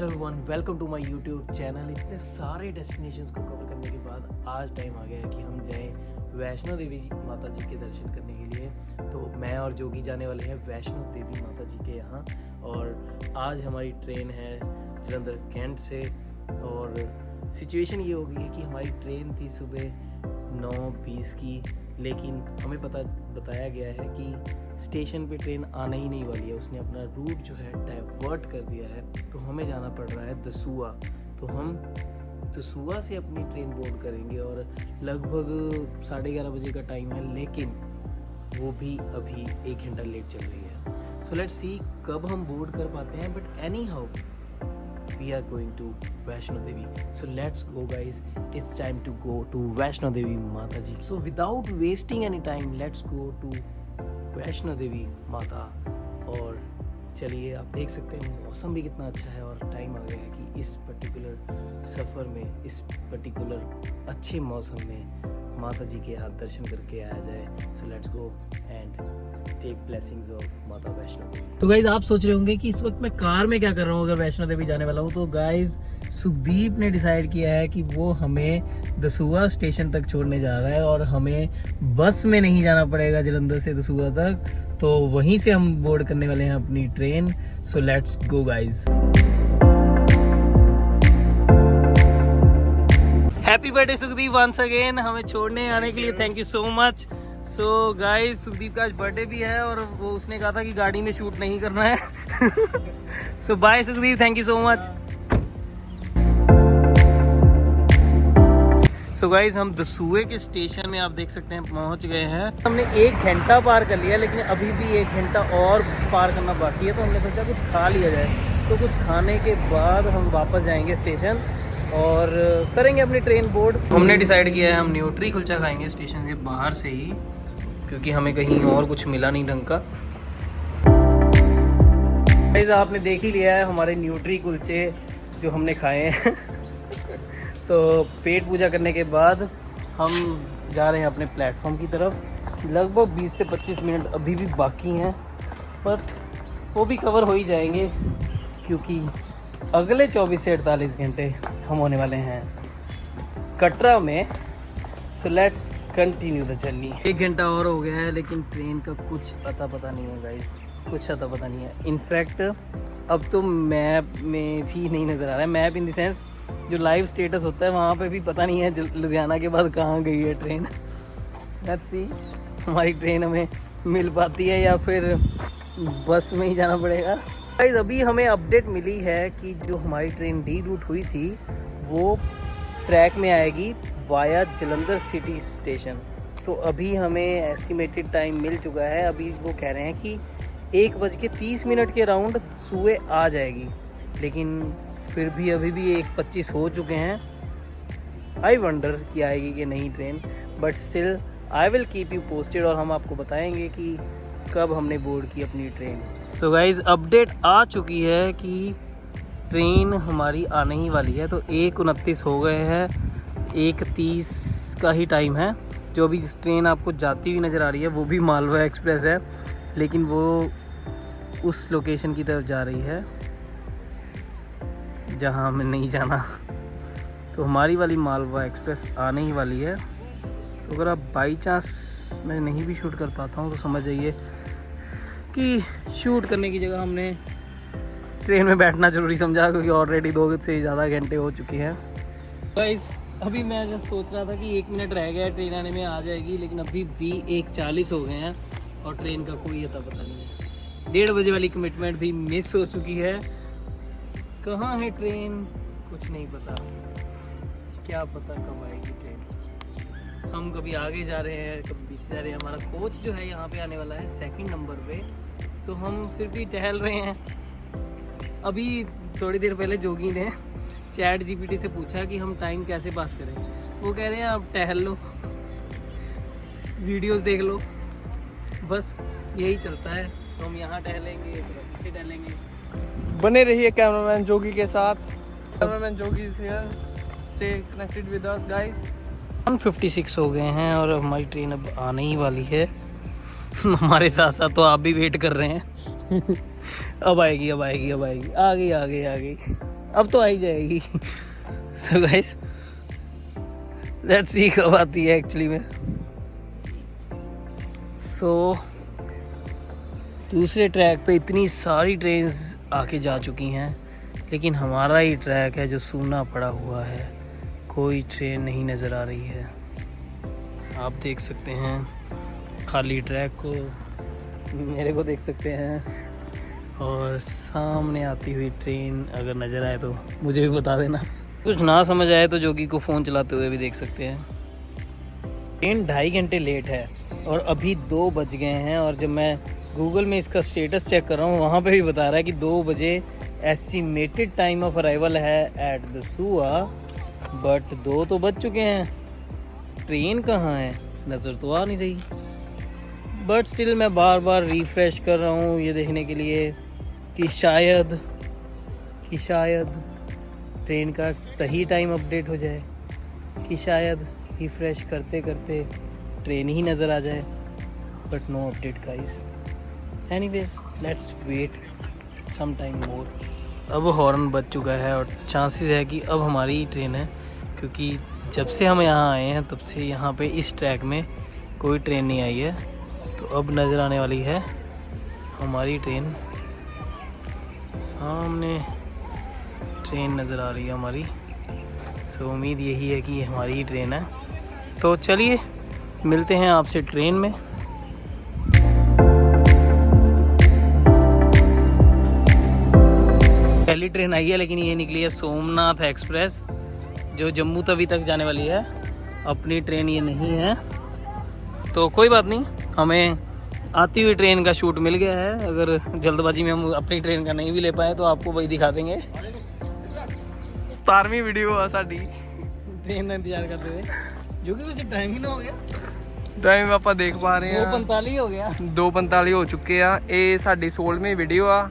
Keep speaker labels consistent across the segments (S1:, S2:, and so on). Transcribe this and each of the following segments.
S1: Hello everyone, welcome to my YouTube channel. इतने सारे destinations को कवर करने के बाद आज टाइम आ गया है कि हम जाएं वैष्णो देवी माता जी के दर्शन करने के लिए। तो मैं और जोगी जाने वाले हैं वैष्णो देवी माता जी के यहाँ। और आज हमारी ट्रेन है जलंधर कैंट से। और सिचुएशन ये हो गई है कि हमारी ट्रेन थी सुबह 9:20 की, लेकिन हमें बताया गया है कि स्टेशन पे ट्रेन आने ही नहीं वाली है। उसने अपना रूट जो है डाइवर्ट कर दिया है, तो हमें जाना पड़ रहा है दसूआ। तो हम दसूआ से अपनी ट्रेन बोर्ड करेंगे और लगभग 11:30 बजे का टाइम है, लेकिन वो भी अभी 1 घंटा लेट चल रही है। सो लेट्स सी कब हम बोर्ड कर पाते हैं। But any how we are going to Vaishno Devi. So let's go guys, it's time to go to Vaishno Devi Mata Ji. So without wasting any time, let's go to Vaishno Devi Mata। और चलिए, आप देख सकते हैं मौसम भी कितना अच्छा है और टाइम आ गया है कि इस पर्टिकुलर सफ़र में, इस पर्टिकुलर अच्छे मौसम में माता जी के हाथ दर्शन करके आया जाए। So let's go and take blessings of Mata Vaishno देवी। तो गाइज आप सोच रहे होंगे कि इस वक्त मैं कार में क्या कर रहा हूँ अगर वैष्णो देवी जाने वाला हूँ। तो गाइज सुखदीप ने डिसाइड किया है कि वो हमें दसूआ स्टेशन तक छोड़ने जा रहा है और हमें बस में नहीं जाना पड़ेगा जलंधर से दसूआ तक। तो वहीं से हम बोर्ड करने वाले हैं अपनी train. So let's go guys. Happy birthday Sukhdeep once again, हमें छोड़ने आने के लिए thank you so much. So guys Sukhdeep का आज बर्थडे भी है और वो उसने कहा था कि गाड़ी में शूट नहीं करना है। So bye Sukhdeep, thank you so much. So guys हम दसूए के स्टेशन में आप देख सकते हैं पहुंच गए हैं। हमने 1 घंटा पार कर लिया, लेकिन अभी भी 1 घंटा और पार करना बाकी है। तो हमने सोचा कुछ खा लिया जाए। तो कुछ खाने के बाद हम वापस जाएंगे स्टेशन और करेंगे अपनी ट्रेन बोर्ड। हमने डिसाइड किया है हम न्यूट्री कुलचा खाएंगे स्टेशन के बाहर से ही, क्योंकि हमें कहीं और कुछ मिला नहीं ढंग का। गाइस आपने देख ही लिया है हमारे न्यूट्री कुलचे जो हमने खाए हैं। तो पेट पूजा करने के बाद हम जा रहे हैं अपने प्लेटफॉर्म की तरफ। लगभग 20 से 25 मिनट अभी भी बाकी हैं, बट वो भी कवर हो ही जाएंगे क्योंकि अगले 24 से 48 घंटे हम होने वाले हैं कटरा में। So let's continue the journey. 1 घंटा और हो गया है, लेकिन ट्रेन का कुछ अता पता नहीं है गाइस, कुछ अता पता नहीं है। इनफैक्ट अब तो मैप में भी नहीं नज़र आ रहा है। मैप इन द सेंस जो लाइव स्टेटस होता है वहाँ पे भी पता नहीं है लुधियाना के बाद कहाँ गई है ट्रेन। लेट्स सी हमारी ट्रेन हमें मिल पाती है या फिर बस में ही जाना पड़ेगा। गाइस अभी हमें अपडेट मिली है कि जो हमारी ट्रेन डी रूट हुई थी वो ट्रैक में आएगी वाया जलंधर सिटी स्टेशन। तो अभी हमें एस्टिमेटेड टाइम मिल चुका है। अभी वो कह रहे हैं कि 1:30 के राउंड सुबह आ जाएगी, लेकिन फिर भी अभी भी 1:25 हो चुके हैं। आई वंडर कि आएगी कि नहीं train, but still I will keep you posted और हम आपको बताएंगे कि कब हमने बोर्ड की अपनी ट्रेन। तो गाइज अपडेट आ चुकी है कि ट्रेन हमारी आने ही वाली है। तो 1:29 हो गए हैं, 1:30 का ही टाइम है। जो भी ट्रेन आपको जाती हुई नज़र आ रही है वो भी मालवा एक्सप्रेस है, लेकिन वो उस लोकेशन की तरफ जा रही है जहां हमें नहीं जाना। तो हमारी वाली मालवा एक्सप्रेस आने ही वाली है। तो अगर आप बाई चांस मैं नहीं भी शूट कर पाता हूँ तो समझ जाइए कि शूट करने की जगह हमने ट्रेन में बैठना ज़रूरी समझा, क्योंकि ऑलरेडी 2 से ज़्यादा घंटे हो चुके हैं। गाइस अभी मैं जब सोच रहा था कि 1 मिनट रह गया ट्रेन आने में, आ जाएगी, लेकिन अभी भी 1:40 हो गए हैं और ट्रेन का कोई अता पता नहीं है। 1:30 बजे वाली कमिटमेंट भी मिस हो चुकी है। कहाँ है ट्रेन कुछ नहीं पता, क्या पता कब आएगी ट्रेन। हम कभी आगे जा रहे हैं कभी पीछे जा रहे हैं। हमारा कोच जो है यहाँ पे आने वाला है 2nd नंबर पे, तो हम फिर भी टहल रहे हैं। अभी थोड़ी देर पहले जोगी ने चैट जीपीटी से पूछा कि हम टाइम कैसे पास करें। वो कह रहे हैं आप टहल लो, वीडियोस देख लो, बस यही चलता है। तो हम यहाँ टहलेंगे, पीछे टहलेंगे।
S2: बने रहिए कैमरामैन जोगी के साथ। Cameraman Jogi is here, stay connected with us guys.
S1: 1:56 हो गए हैं और हमारी ट्रेन अब आने ही वाली है। हमारे साथ साथ तो आप भी वेट कर रहे हैं। अब आएगी, अब आएगी, अब आएगी। आ गई, आ गई, आ गई। अब तो आ ही जाएगी। सो गाइस लेट्स सी कब आती है एक्चुअली में। सो दूसरे ट्रैक पे इतनी सारी ट्रेन्स आके जा चुकी हैं, लेकिन हमारा ही ट्रैक है जो सूना पड़ा हुआ है, कोई ट्रेन नहीं नज़र आ रही है। आप देख सकते हैं खाली ट्रैक को, मेरे को देख सकते हैं, और सामने आती हुई ट्रेन अगर नज़र आए तो मुझे भी बता देना। कुछ ना समझ आए तो जोगी को फ़ोन चलाते हुए भी देख सकते हैं। ट्रेन 2.5 घंटे लेट है और अभी 2 बज गए हैं, और जब मैं गूगल में इसका स्टेटस चेक कर रहा हूँ वहाँ पे भी बता रहा है कि 2 बजे एस्टिमेटेड टाइम ऑफ अराइवल है एट दसूआ, बट 2 तो बज चुके हैं, ट्रेन कहाँ है, नज़र तो आ नहीं रही। बट स्टिल मैं बार बार रिफ़्रेश कर रहा हूँ ये देखने के लिए कि शायद ट्रेन का सही टाइम अपडेट हो जाए, कि शायद रिफ़्रेश करते करते ट्रेन ही नज़र आ जाए, but no update guys. Anyways let's wait some time more. अब हॉर्न बज चुका है और चांसेस है कि अब हमारी ही ट्रेन है, क्योंकि जब से हम यहाँ आए हैं तब से यहाँ पे इस ट्रैक में कोई ट्रेन नहीं आई है। तो अब नज़र आने वाली है हमारी ट्रेन, सामने ट्रेन नज़र आ रही है हमारी। सो उम्मीद यही है कि हमारी ही ट्रेन है। तो चलिए मिलते हैं आपसे ट्रेन में। पहली ट्रेन आई है, लेकिन ये निकली है सोमनाथ एक्सप्रेस जो जम्मू तवी तक जाने वाली है। अपनी ट्रेन ये नहीं है, तो कोई बात नहीं, हमें आती हुई ट्रेन का शूट मिल गया है। अगर जल्दबाजी में हम अपनी ट्रेन का नहीं भी ले पाए तो आपको वही दिखा देंगे।
S2: 17वीं वीडियो है साडी
S1: ट्रेन का इंतजार करते हुए, जो कि वैसे टाइम ही ना हो गया,
S2: टाइम ਆਪਾਂ ਦੇਖ ਪਾ ਰਹੇ ਹਾਂ
S1: 2:45 ਹੋ ਗਿਆ।
S2: 2:45 ਹੋ ਚੁੱਕੇ ਆ। ਇਹ ਸਾਡੀ 16ਵੀਂ ਵੀਡੀਓ ਆ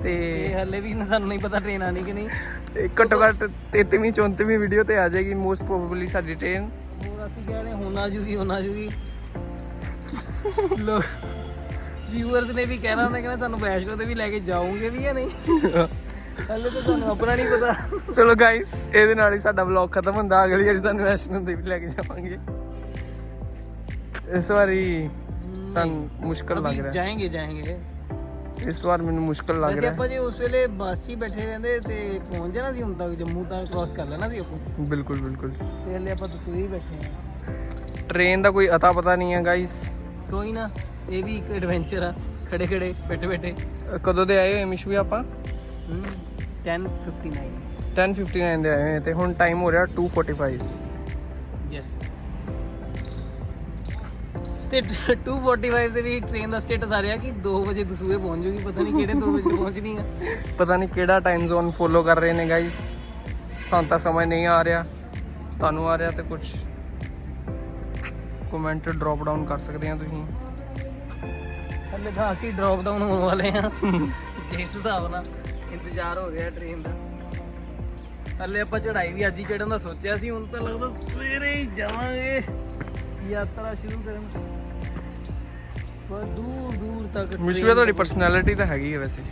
S2: ਤੇ
S1: ਹਲੇ ਵੀ ਸਾਨੂੰ ਨਹੀਂ ਪਤਾ ਟ੍ਰੇਨ ਆਣੀ ਕਿ ਨਹੀਂ।
S2: ਘੱਟੋ ਘੱਟ 33ਵੀਂ 34ਵੀਂ ਵੀਡੀਓ ਤੇ ਆ ਜਾਏਗੀ ਮੋਸਟ ਪ੍ਰੋਬਬਲੀ ਸਾਡੀ ਟ੍ਰੇਨ।
S1: ਹੋਰ ਅਸੀਂ ਕਹਿ ਰਹੇ ਹੁਣ ਆ ਜੂਗੀ ਲੋਕ ਵਿਊਅਰਸ ਨੇ ਵੀ ਕਹਿਣਾ, ਮੈਂ ਕਹਿੰਦਾ ਸਾਨੂੰ ਵੈਸ਼ਨੋ ਤੇ ਵੀ ਲੈ ਕੇ ਜਾਓਗੇ ਵੀ ਜਾਂ ਨਹੀਂ, ਹਲੇ ਤਾਂ ਸਾਨੂੰ ਆਪਣਾ ਨਹੀਂ ਪਤਾ।
S2: ਚਲੋ ਗਾਇਸ ਇਹਦੇ ਨਾਲ ਹੀ ਸਾਡਾ ਵਲੌਗ ਖਤਮ ਹੁੰਦਾ। ਅਗਲੀ ਵਾਰੀ ਤੁਹਾਨੂੰ ਵੈਸ਼ਨੋ ਤੇ ਵੀ ਲੈ ਕੇ ਜਾਵਾਂਗੇ। ਇਸ ਵਾਰੀ ਤੁਹਾਨੂੰ ਮੁਸ਼ਕਲ ਲੱਗ ਰਿਹਾ?
S1: ਜਾਏਂਗੇ
S2: ਇਸ ਵਾਰ ਮੈਨੂੰ ਮੁਸ਼ਕਲ ਲੱਗ ਰਿਹਾ।
S1: ਆਪਾਂ ਜੇ ਉਸ ਵੇਲੇ ਬੱਸ 'ਚ ਹੀ ਬੈਠੇ ਰਹਿੰਦੇ ਤੇ ਪਹੁੰਚ ਜਾਣਾ ਸੀ ਹੁਣ ਤੱਕ, ਜੰਮੂ ਤੱਕ ਕ੍ਰਾਸ ਕਰ ਲੈਣਾ ਸੀ ਆਪਾਂ।
S2: ਬਿਲਕੁਲ
S1: ਤੇ ਹਲੇ ਆਪਾਂ ਦਸੂਏ ਹੀ ਬੈਠੇ ਹਾਂ।
S2: ਟ੍ਰੇਨ ਦਾ ਕੋਈ ਅਤਾ ਪਤਾ ਨਹੀਂ ਹੈ ਗਾਇਸ।
S1: ਕੋਈ ਨਾ, ਇਹ ਵੀ ਇੱਕ ਐਡਵੈਂਚਰ ਆ, ਖੜੇ ਬੈਠੇ। ਕਦੋਂ
S2: ਦੇ ਆਏ ਹੋਏ ਮਿਸ਼ੂ ਆਪਾਂ?
S1: 10:59
S2: ਦੇ ਆਏ ਹੋਏ ਤੇ ਹੁਣ ਟਾਈਮ ਹੋ ਰਿਹਾ 2:45।
S1: ਯੈਸ, ਤੇ 2:45 ਤੇ ਵੀ ਟ੍ਰੇਨ ਦਾ ਸਟੇਟਸ ਆ ਰਿਹਾ ਕਿ 2 ਵਜੇ ਦਸੂਏ ਪਹੁੰਚ ਜੂਗੀ। ਪਤਾ ਨਹੀਂ ਕਿਹੜੇ 2 ਵਜੇ ਪਹੁੰਚਣੀ ਆ,
S2: ਪਤਾ ਨਹੀਂ ਕਿਹੜਾ ਟਾਈਮ ਜ਼ੋਨ ਫੋਲੋ ਕਰ ਰਹੇ ਨੇ ਗਾਇਸ। ਸਾਨੂੰ ਤਾਂ ਸਮਝ ਨਹੀਂ ਆ ਰਿਹਾ, ਤੁਹਾਨੂੰ ਆ ਰਿਹਾ ਤੇ ਕੁਝ ਕਮੈਂਟ ਡ੍ਰੌਪ ਡਾਊਨ ਕਰ ਸਕਦੇ ਆ ਤੁਸੀਂ।
S1: ਹਲੇ ਤਾਂ ਅਸੀਂ ਡ੍ਰੌਪ ਡਾਊਨ ਹੋਣ ਵਾਲੇ ਆ, ਜਿਸ ਹਿਸਾਬ ਨਾਲ ਇੰਤਜ਼ਾਰ ਹੋ ਰਿਹਾ ਟ੍ਰੇਨ ਦਾ। ਹਲੇ ਆਪਾਂ ਚੜ੍ਹਾਈ ਵੀ ਅੱਜ ਹੀ ਚੜ੍ਹਨ ਦਾ ਸੋਚਿਆ ਸੀ, ਹੁਣ ਤਾਂ ਲੱਗਦਾ ਸਵੇਰੇ ਹੀ ਜਾਵਾਂਗੇ ਯਾਤਰਾ ਸ਼ੁਰੂ ਕਰਨ। ਪਰ ਦੂਰ ਤੱਕ
S2: ਮਿਸ਼ੂ ਤੁਹਾਡੀ ਪਰਸਨੈਲਿਟੀ ਤਾਂ ਹੈਗੀ ਹੈ ਵੈਸੇ।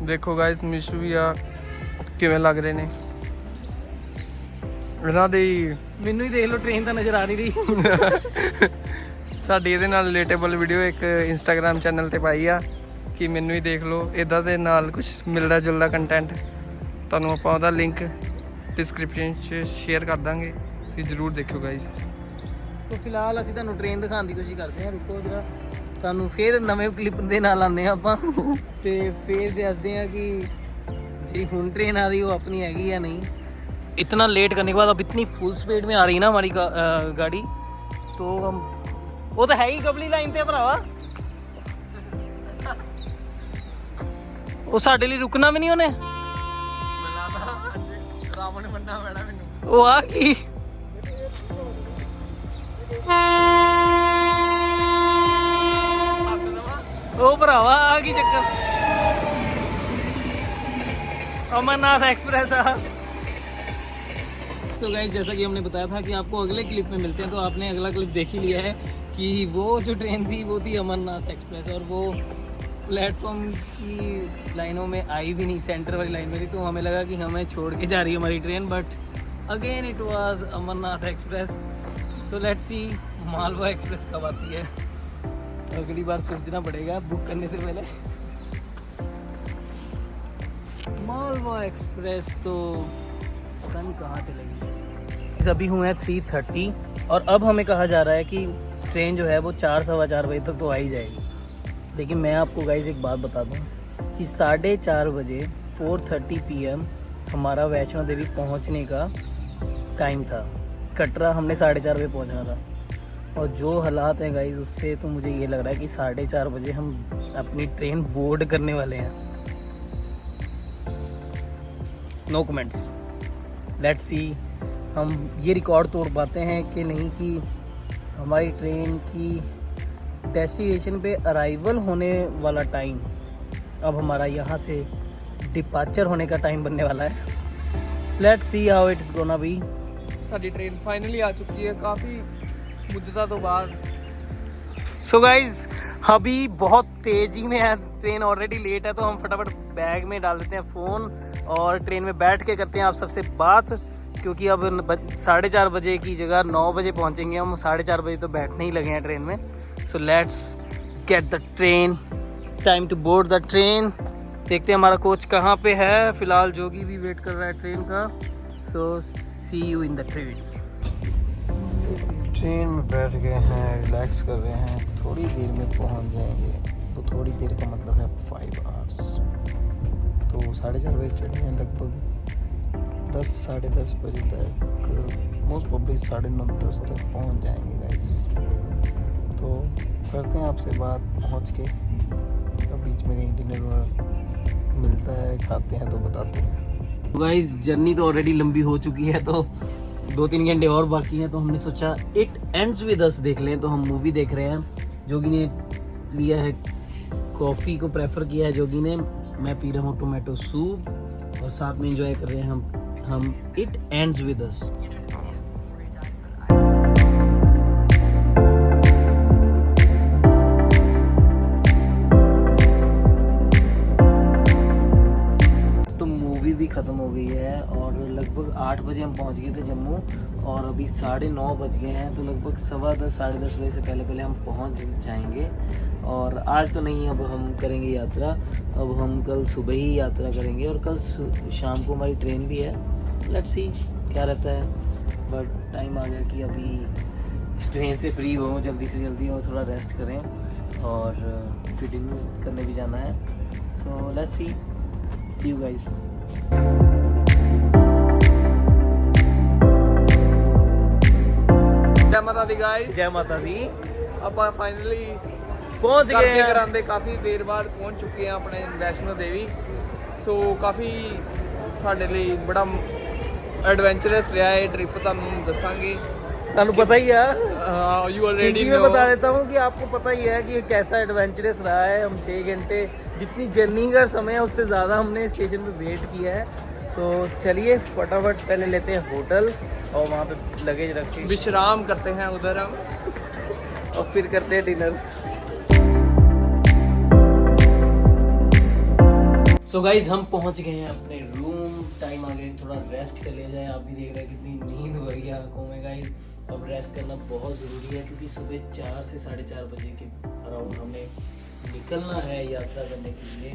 S2: ਦੇਖੋ ਗਾਇਸ ਮਿਸ਼ੂ ਵੀ ਆ ਕਿਵੇਂ ਲੱਗ ਰਹੇ ਨੇ ਇਹਨਾਂ ਦੀ।
S1: ਮੈਨੂੰ ਹੀ ਦੇਖ ਲਓ, ਟ੍ਰੇਨ ਤਾਂ ਨਜ਼ਰ ਆ ਨਹੀਂ ਰਹੀ।
S2: ਸਾਡੀ ਇਹਦੇ ਨਾਲ ਰਿਲੇਟੇਬਲ ਵੀਡੀਓ ਇੱਕ ਇੰਸਟਾਗ੍ਰਾਮ ਚੈਨਲ ਤੇ ਪਾਈ ਆ ਕਿ ਮੈਨੂੰ ਹੀ ਦੇਖ ਲਓ। ਇਦਾਂ ਦੇ ਨਾਲ ਕੁਝ ਮਿਲਦਾ ਜੁਲਦਾ ਕੰਟੈਂਟ ਤੁਹਾਨੂੰ ਆਪਾਂ ਉਹਦਾ ਲਿੰਕ ਡਿਸਕ੍ਰਿਪਸ਼ਨ 'ਚ ਸ਼ੇਅਰ ਕਰ ਦਾਂਗੇ, ਤੁਸੀਂ ਜ਼ਰੂਰ ਦੇਖਿਓ ਗਾਇਸ।
S1: तो फिलहाल ਅਸੀਂ ਤੁਹਾਨੂੰ ਟ੍ਰੇਨ ਦਿਖਾਉਣ ਦੀ ਕੋਸ਼ਿਸ਼ ਕਰਦੇ ਹਾਂ। ਰੁਕੋ ਜਰਾ, ਤੁਹਾਨੂੰ ਫਿਰ ਨਵੇਂ ਕਲਿੱਪ ਦੇ ਨਾਲ ਆਉਂਦੇ ਹਾਂ ਆਪਾਂ, ਤੇ ਫਿਰ ਦੱਸਦੇ ਹਾਂ कि जी ਹੁਣ ट्रेन आ रही हो अपनी हैगी या नहीं। इतना लेट करने के बाद अब इतनी फुल स्पीड में आ रही है ना हमारी गाड़ी, तो हम वो तो है ही कबली लाइन ते भरावा, वो साडे लिए रुकना भी नहीं उन्हें। वो आ की ओ भरावा आ की चक्कर। अमरनाथ एक्सप्रेस आ। सो गाइस, जैसा कि हमने बताया था कि आपको अगले क्लिप में मिलते हैं, तो आपने अगला क्लिप देख ही लिया है कि वो जो ट्रेन थी वो थी अमरनाथ एक्सप्रेस, और वो प्लेटफॉर्म की लाइनों में आई भी नहीं, सेंटर वाली लाइन में थी, तो हमें लगा कि हमें छोड़ के जा रही है हमारी train, but again it was Amarnath express. तो लेट्स सी मालवा एक्सप्रेस कब आती है। अगली बार सोचना पड़ेगा बुक करने से पहले। मालवा एक्सप्रेस तो पता नहीं कहाँ चलेगी। अभी हुए हैं 3:30 और अब हमें कहा जा रहा है कि ट्रेन जो है वो 4 सवा 4 बजे तक तो आ ही जाएगी। लेकिन मैं आपको गाइस एक बात बता दूं कि 4:30 बजे 4:30 PM हमारा वैष्णो देवी पहुंचने का टाइम था। कटरा हमने 4:30 बजे पहुंचना था, और जो हालात हैं गाइस उससे तो मुझे ये लग रहा है कि 4:30 बजे हम अपनी ट्रेन बोर्ड करने वाले हैं। नो कमेंट्स, लेट्स सी हम ये रिकॉर्ड तोड़ पाते हैं कि नहीं कि हमारी ट्रेन की डेस्टिनेशन पे अराइवल होने वाला टाइम अब हमारा यहाँ से डिपार्चर होने का टाइम बनने वाला है। Let's see how it is gonna be.
S2: साडी ट्रेन फाइनली आ चुकी है काफ़ी मुद्दता तो बाद।
S1: सो गाइज अभी बहुत तेजी में है, ट्रेन ऑलरेडी लेट है, तो हम फटाफट बैग में डाल देते हैं फ़ोन और ट्रेन में बैठ के करते हैं आप सबसे बात, क्योंकि अब 4:30 बजे की जगह 9 बजे पहुंचेंगे हम। 4:30 बजे तो बैठने ही लगे हैं ट्रेन में। So let's get the train, time to board the train. देखते हैं हमारा कोच कहाँ पे है। फ़िलहाल जोगी भी वेट कर रहा है ट्रेन का। So see you in the train. Train में बैठ गए हैं, रिलैक्स कर रहे हैं, थोड़ी देर में पहुंच जाएंगे। तो थोड़ी देर का मतलब है 5 आवर्स। तो 4:30 बजे चढ़े हैं, लगभग 10 साढ़े 10 बजे तक, मोस्ट प्रोबेबली 9:30 10 तक पहुंच जाएंगे गाइस। तो करते हैं आपसे बात पहुंच के, तो बीच में कहीं डिनर मिलता है, खाते हैं तो बताते हैं। गाइस जर्नी तो ऑलरेडी लंबी हो चुकी है, तो 2-3 घंटे और बाकी हैं, तो हमने सोचा इट एंड्स विद अस देख लें। तो हम मूवी देख रहे हैं। जोगी ने लिया है कॉफ़ी को प्रेफर किया है जोगी ने, मैं पी रहा हूँ टोमेटो सूप, और साथ में एंजॉय कर रहे हैं हम इट एंड्स विद अस। तो मूवी भी ख़त्म हो गई है और लगभग 8 बजे हम पहुंच गए थे जम्मू, और अभी 9:30 बज गए हैं। तो लगभग 10:15 साढ़े 10 बजे से पहले हम पहुंच जाएंगे। और आज तो नहीं, अब हम करेंगे यात्रा। अब हम कल सुबह ही यात्रा करेंगे, और कल शाम को हमारी ट्रेन भी है। लेट्स सी क्या रहता है, बट टाइम आ गया कि अभी ट्रेन से फ्री हो जल्दी से जल्दी और थोड़ा रेस्ट करें, और फिर डिनर करने भी जाना है। So let's see you guys.
S2: जय माता दी गाइस।
S1: जय माता दी।
S2: ਆਪਾਂ फाइनली
S1: पहुंच गए हैं।
S2: करांदे काफ़ी देर बाद पहुंच चुके हैं अपने वैष्णो देवी। सो काफ़ी ਸਾਡੇ ਲਈ बड़ा एडवेंचरस रहा है ट्रिप, ਤੁਹਾਨੂੰ ਦੱਸਾਂਗੇ।
S1: ਤੁਹਾਨੂੰ पता ही है,
S2: यू ऑलरेडी
S1: मैं बता देता हूँ कि आपको पता ही है कि कैसा एडवेंचरस रहा है। हम 6 घंटे जितनी जर्नी का समय है उससे ज़्यादा हमने स्टेशन पे वेट किया है। तो चलिए फटाफट पहले लेते हैं होटल, और वहाँ पे लगेज रख के
S2: विश्राम करते हैं उधर हम,
S1: और फिर करते हैं डिनर। सो गाइज हम पहुंच गए हैं अपने रूम। टाइम आ गया थोड़ा रेस्ट कर लिया जाए। आप भी देख रहे हैं कितनी नींद हो रही है आंखों में गाइज। अब रेस्ट करना बहुत ज़रूरी है, क्योंकि सुबह 4 से 4:30 बजे के अराउंड हमें निकलना है यात्रा करने के लिए।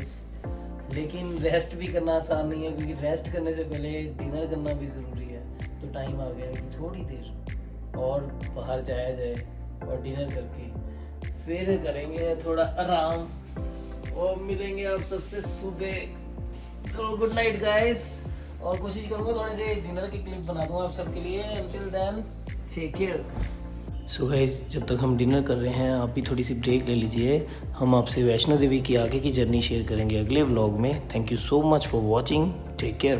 S1: लेकिन रेस्ट भी करना आसान नहीं है, क्योंकि रेस्ट करने से पहले डिनर करना भी ज़रूरी है। तो टाइम आ गया है कि थोड़ी देर और बाहर जाया जाए, और डिनर करके फिर करेंगे थोड़ा आराम, और मिलेंगे आप सबसे सुबह। सो गुड नाइट गाइस, और कोशिश करूँगा थोड़े से डिनर की क्लिप बना दूँगा आप सबके लिए। Until then take care. So guys जब तक हम डिनर कर रहे हैं, आप भी थोड़ी सी ब्रेक ले लीजिए। हम आपसे वैष्णो देवी की आगे की जर्नी शेयर करेंगे अगले व्लॉग में। Thank you so much for watching, take care.